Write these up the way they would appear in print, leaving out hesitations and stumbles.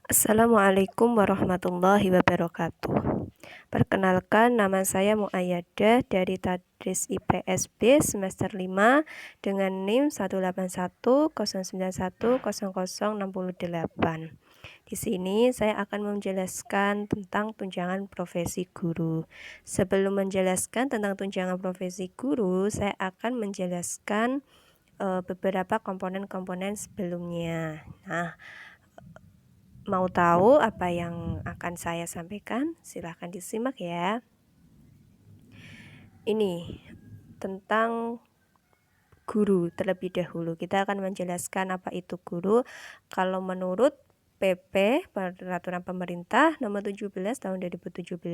Assalamualaikum warahmatullahi wabarakatuh. Perkenalkan, nama saya Muayyadah dari Tadris IPS B semester 5 dengan NIM 18109100068. Di sini saya akan menjelaskan tentang tunjangan profesi guru. Sebelum menjelaskan tentang tunjangan profesi guru, saya akan menjelaskan beberapa komponen-komponen sebelumnya. Nah, mau tahu apa yang akan saya sampaikan? Silahkan disimak ya. Ini tentang guru terlebih dahulu. Kita akan menjelaskan apa itu guru. Kalau menurut PP, Peraturan Pemerintah Nomor 17 Tahun 2017,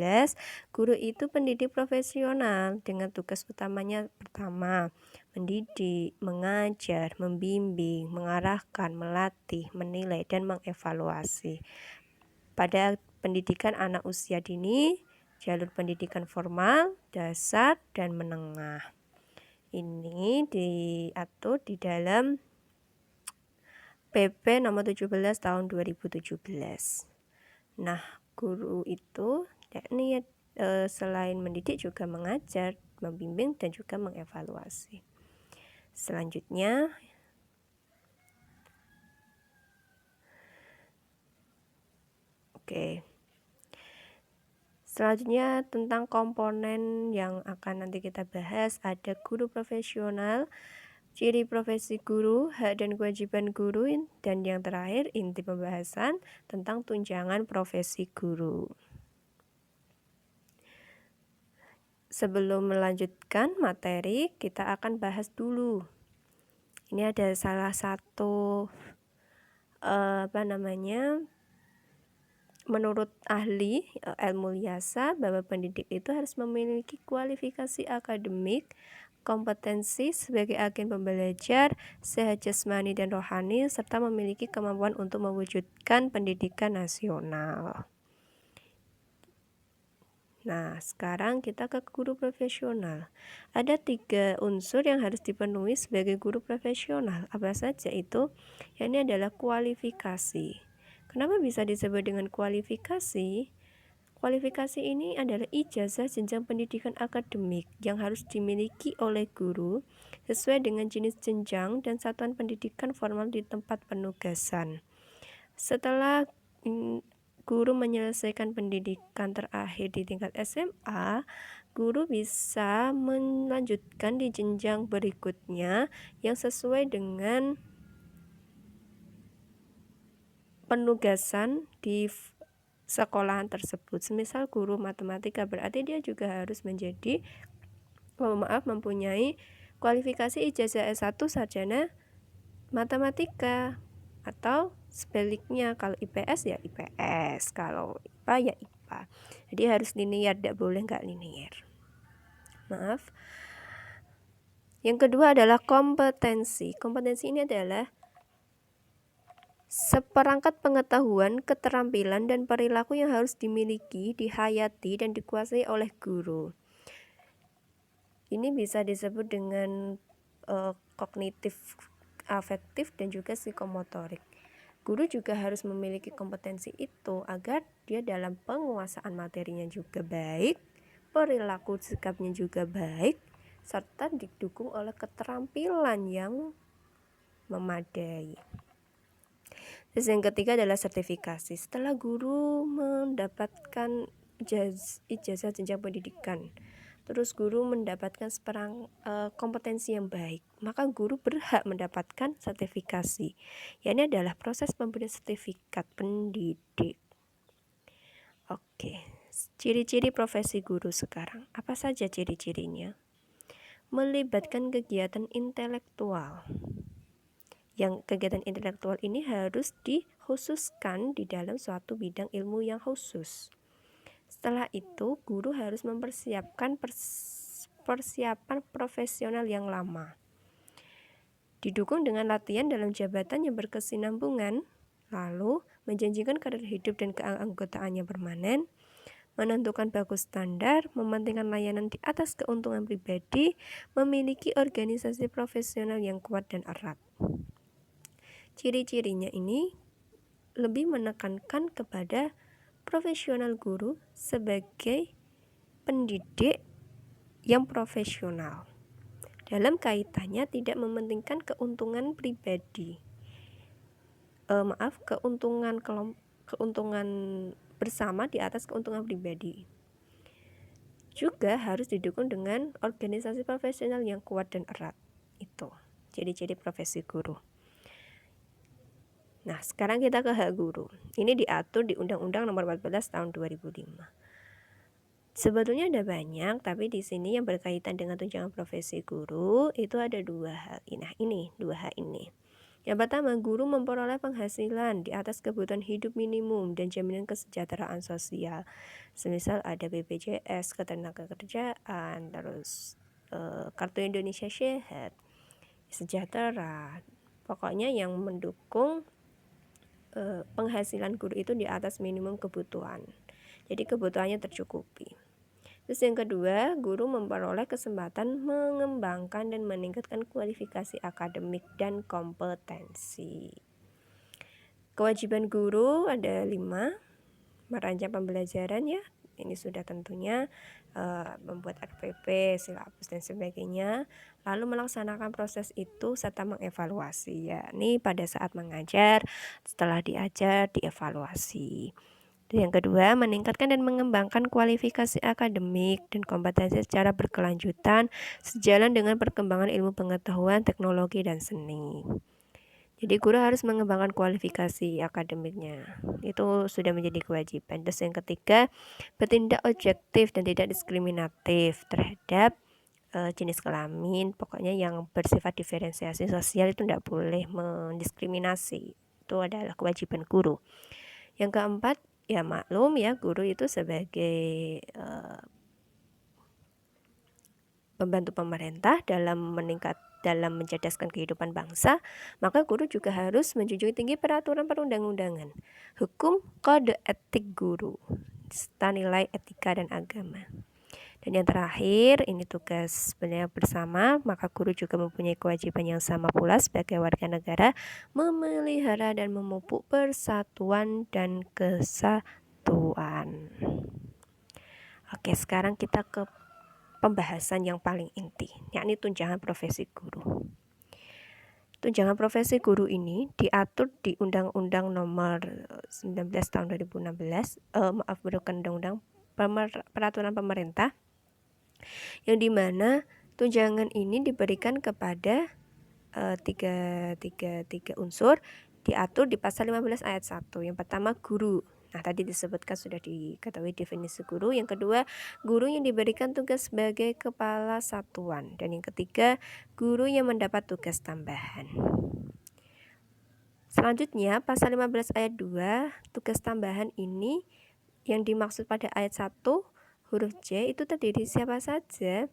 guru itu pendidik profesional dengan tugas utamanya pertama, mendidik, mengajar, membimbing, mengarahkan, melatih, menilai, dan mengevaluasi. Pada pendidikan anak usia dini, jalur pendidikan formal, dasar, dan menengah. Ini diatur di dalam PP nomor 17 tahun 2017. Nah, guru itu yakni selain mendidik juga mengajar, membimbing, dan juga mengevaluasi. Selanjutnya, Selanjutnya tentang komponen yang akan nanti kita bahas, ada guru profesional, ciri profesi guru, hak dan kewajiban guru, dan yang terakhir inti pembahasan tentang tunjangan profesi guru. Sebelum melanjutkan materi, kita akan bahas dulu. Ini ada salah satu menurut ahli ilmu liasa bahwa pendidik itu harus memiliki kualifikasi akademik, kompetensi sebagai agen pembelajar, sehat jasmani dan rohani, serta memiliki kemampuan untuk mewujudkan pendidikan nasional. Nah, sekarang kita ke guru profesional. Ada 3 unsur yang harus dipenuhi sebagai guru profesional. Apa saja itu? Ini adalah kualifikasi. Kenapa bisa disebut dengan kualifikasi? Kualifikasi ini adalah ijazah jenjang pendidikan akademik yang harus dimiliki oleh guru sesuai dengan jenis jenjang dan satuan pendidikan formal di tempat penugasan. Setelah guru menyelesaikan pendidikan terakhir di tingkat SMA, guru bisa melanjutkan di jenjang berikutnya yang sesuai dengan penugasan di sekolahan tersebut. Semisal guru matematika, berarti dia juga harus mempunyai kualifikasi ijazah S1 sarjana matematika, atau sebaliknya kalau IPS ya IPS, kalau IPA ya IPA. Jadi harus linear, tidak boleh nggak linear. Yang kedua adalah kompetensi. Kompetensi ini adalah seperangkat pengetahuan, keterampilan, dan perilaku yang harus dimiliki, dihayati, dan dikuasai oleh guru. Ini bisa disebut dengan kognitif, afektif, dan juga psikomotorik. Guru juga harus memiliki kompetensi itu agar dia dalam penguasaan materinya juga baik, perilaku sikapnya juga baik, serta didukung oleh keterampilan yang memadai. Terus yang ketiga adalah sertifikasi. Setelah guru mendapatkan ijazah jenjang pendidikan, terus guru mendapatkan kompetensi yang baik, maka guru berhak mendapatkan sertifikasi. Ini adalah proses pemberian sertifikat pendidik. Ciri-ciri profesi guru sekarang. Apa saja ciri-cirinya? Melibatkan kegiatan intelektual. Yang kegiatan intelektual ini harus dikhususkan di dalam suatu bidang ilmu yang khusus. Setelah itu, guru harus mempersiapkan persiapan profesional yang lama. Didukung dengan latihan dalam jabatan yang berkesinambungan, lalu menjanjikan karir hidup dan keanggotaannya permanen, menentukan baku standar, mementingkan layanan di atas keuntungan pribadi, memiliki organisasi profesional yang kuat dan erat. Ciri-cirinya ini lebih menekankan kepada profesional guru sebagai pendidik yang profesional. Dalam kaitannya tidak mementingkan keuntungan pribadi. Keuntungan bersama di atas keuntungan pribadi. Juga harus didukung dengan organisasi profesional yang kuat dan erat. Itu ciri-ciri profesi guru. Nah, sekarang kita ke hak guru. Ini diatur di Undang-Undang Nomor 14 Tahun 2005. Sebetulnya ada banyak, tapi di sini yang berkaitan dengan tunjangan profesi guru itu ada 2 hal. Nah, ini 2 hal ini. Yang pertama, guru memperoleh penghasilan di atas kebutuhan hidup minimum dan jaminan kesejahteraan sosial. Semisal ada BPJS, ketenagakerjaan, terus Kartu Indonesia Sehat, sejahtera. Pokoknya yang mendukung penghasilan guru itu di atas minimum kebutuhan. Jadi kebutuhannya tercukupi. Terus yang kedua, guru memperoleh kesempatan mengembangkan dan meningkatkan kualifikasi akademik dan kompetensi. Kewajiban guru ada 5, merancang pembelajaran ya, ini sudah tentunya membuat RPP, silabus dan sebagainya, lalu melaksanakan proses itu serta mengevaluasi ya. Ini pada saat mengajar, setelah diajar dievaluasi. Yang kedua, meningkatkan dan mengembangkan kualifikasi akademik dan kompetensi secara berkelanjutan sejalan dengan perkembangan ilmu pengetahuan, teknologi, dan seni. Jadi guru harus mengembangkan kualifikasi akademiknya. Itu sudah menjadi kewajiban. Terus yang ketiga, bertindak objektif dan tidak diskriminatif terhadap jenis kelamin. Pokoknya yang bersifat diferensiasi sosial itu tidak boleh mendiskriminasi. Itu adalah kewajiban guru. Yang keempat, ya maklum ya, guru itu sebagai pembantu pemerintah dalam mencerdaskan kehidupan bangsa, maka guru juga harus menjunjung tinggi peraturan perundang-undangan, hukum, kode etik guru, serta nilai etika dan agama. Dan yang terakhir, ini tugas sebenarnya bersama, maka guru juga mempunyai kewajiban yang sama pula sebagai warga negara, memelihara dan memupuk persatuan dan kesatuan. Oke, sekarang kita ke pembahasan yang paling inti, yakni tunjangan profesi guru. Tunjangan profesi guru ini diatur di Undang-Undang Nomor 19 Tahun 2016, Undang-Undang Peraturan Pemerintah, yang dimana tunjangan ini diberikan kepada tiga unsur, diatur di pasal 15 ayat 1. Yang pertama, guru. Nah, tadi disebutkan sudah diketahui definisi guru. Yang kedua, guru yang diberikan tugas sebagai kepala satuan. Dan yang ketiga, guru yang mendapat tugas tambahan. Selanjutnya, pasal 15 ayat 2, tugas tambahan ini yang dimaksud pada ayat 1 huruf C itu terdiri siapa saja?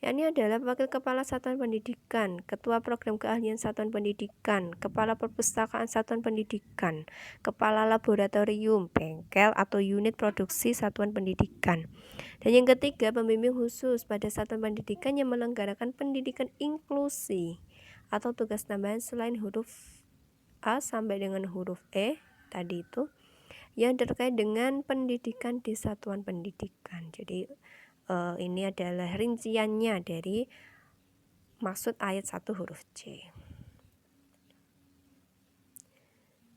Yakni adalah Wakil Kepala Satuan Pendidikan, Ketua Program Keahlian Satuan Pendidikan, Kepala Perpustakaan Satuan Pendidikan, Kepala Laboratorium, Bengkel atau Unit Produksi Satuan Pendidikan. Dan yang ketiga, pembimbing khusus pada satuan pendidikan yang menyelenggarakan pendidikan inklusi atau tugas tambahan selain huruf A sampai dengan huruf E tadi itu, yang terkait dengan pendidikan di satuan pendidikan. Jadi ini adalah rinciannya dari maksud ayat 1 huruf C.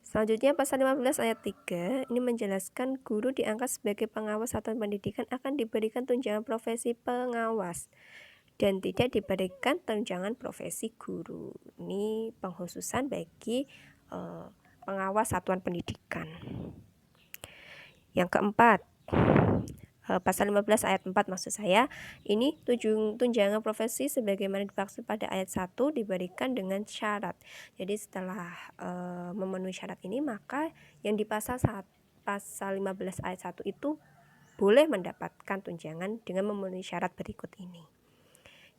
Selanjutnya pasal 15 ayat 3 ini menjelaskan guru diangkat sebagai pengawas satuan pendidikan akan diberikan tunjangan profesi pengawas dan tidak diberikan tunjangan profesi guru. Ini pengkhususan bagi pengawas satuan pendidikan. Yang keempat, pasal 15 ayat 4 maksud saya, ini tunjangan profesi sebagaimana dimaksud pada ayat 1 diberikan dengan syarat. Jadi setelah memenuhi syarat ini, maka yang di pasal 15 ayat 1 itu boleh mendapatkan tunjangan dengan memenuhi syarat berikut ini.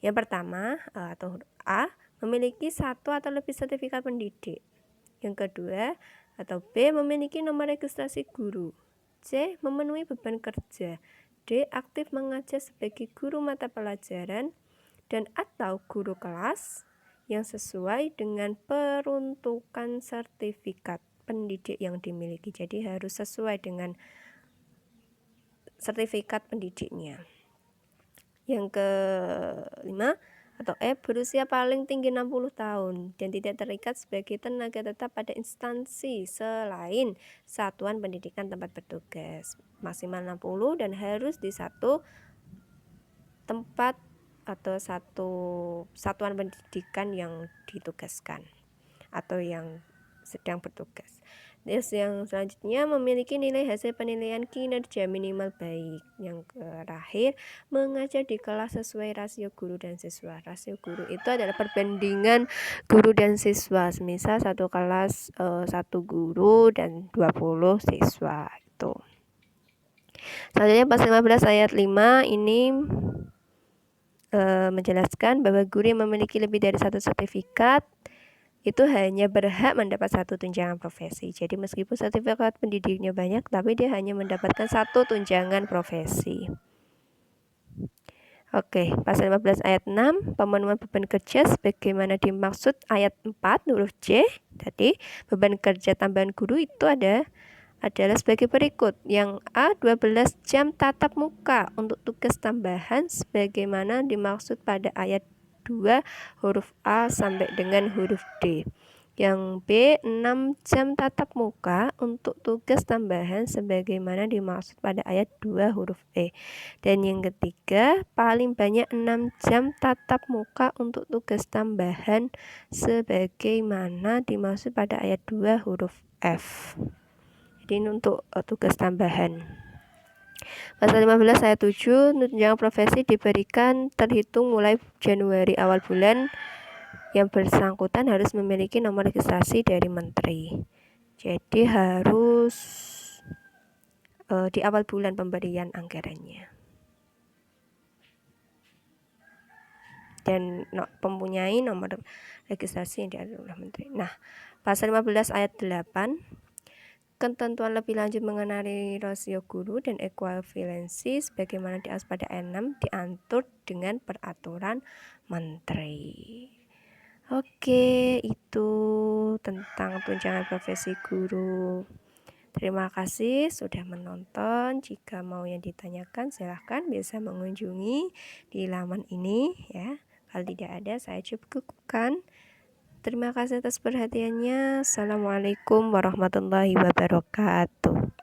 Yang pertama, atau A, memiliki 1 atau lebih sertifikat pendidik. Yang kedua, atau B, memiliki nomor registrasi guru. C, memenuhi beban kerja. D, aktif mengajar sebagai guru mata pelajaran dan atau guru kelas yang sesuai dengan peruntukan sertifikat pendidik yang dimiliki. Jadi harus sesuai dengan sertifikat pendidiknya. Yang kelima atau E, berusia paling tinggi 60 tahun dan tidak terikat sebagai tenaga tetap pada instansi selain satuan pendidikan tempat bertugas. Maksimal 60 dan harus di satu tempat atau satu satuan pendidikan yang ditugaskan atau yang sedang bertugas. Terus yang selanjutnya memiliki nilai hasil penilaian kinerja minimal baik. Yang terakhir mengajar di kelas sesuai rasio guru dan siswa. Rasio guru itu adalah perbandingan guru dan siswa. Misal satu kelas 1 guru dan 20 siswa itu. Selanjutnya pasal 15 ayat 5 ini menjelaskan bahwa guru yang memiliki lebih dari satu sertifikat itu hanya berhak mendapat satu tunjangan profesi. Jadi meskipun sertifikat pendidiknya banyak, tapi dia hanya mendapatkan satu tunjangan profesi. Oke, pasal 15 ayat 6, pemenuhan beban kerja sebagaimana dimaksud ayat 4 huruf C. Tadi beban kerja tambahan guru itu adalah sebagai berikut. Yang A, 12 jam tatap muka untuk tugas tambahan sebagaimana dimaksud pada ayat 2 huruf A sampai dengan huruf D. Yang B, 6 jam tatap muka untuk tugas tambahan sebagaimana dimaksud pada ayat 2 huruf E. Dan yang ketiga, paling banyak 6 jam tatap muka untuk tugas tambahan sebagaimana dimaksud pada ayat 2 huruf F. Jadi ini untuk tugas tambahan. Pasal 15 ayat 7, tunjangan profesi diberikan terhitung mulai Januari awal bulan. Yang bersangkutan harus memiliki nomor registrasi dari menteri. Jadi harus di awal bulan pemberian anggarannya. Dan mempunyai nomor registrasi yang diatur oleh menteri. Nah, pasal 15 ayat 8, ketentuan lebih lanjut mengenai rasio guru dan ekuivalensi sebagaimana diatur pada ayat 6 diatur dengan peraturan menteri. Oke, itu tentang tunjangan profesi guru. Terima kasih sudah menonton. Jika mau yang ditanyakan silahkan bisa mengunjungi di laman ini ya. Kalau tidak ada saya cukupkan. Terima kasih atas perhatiannya. Assalamualaikum warahmatullahi wabarakatuh.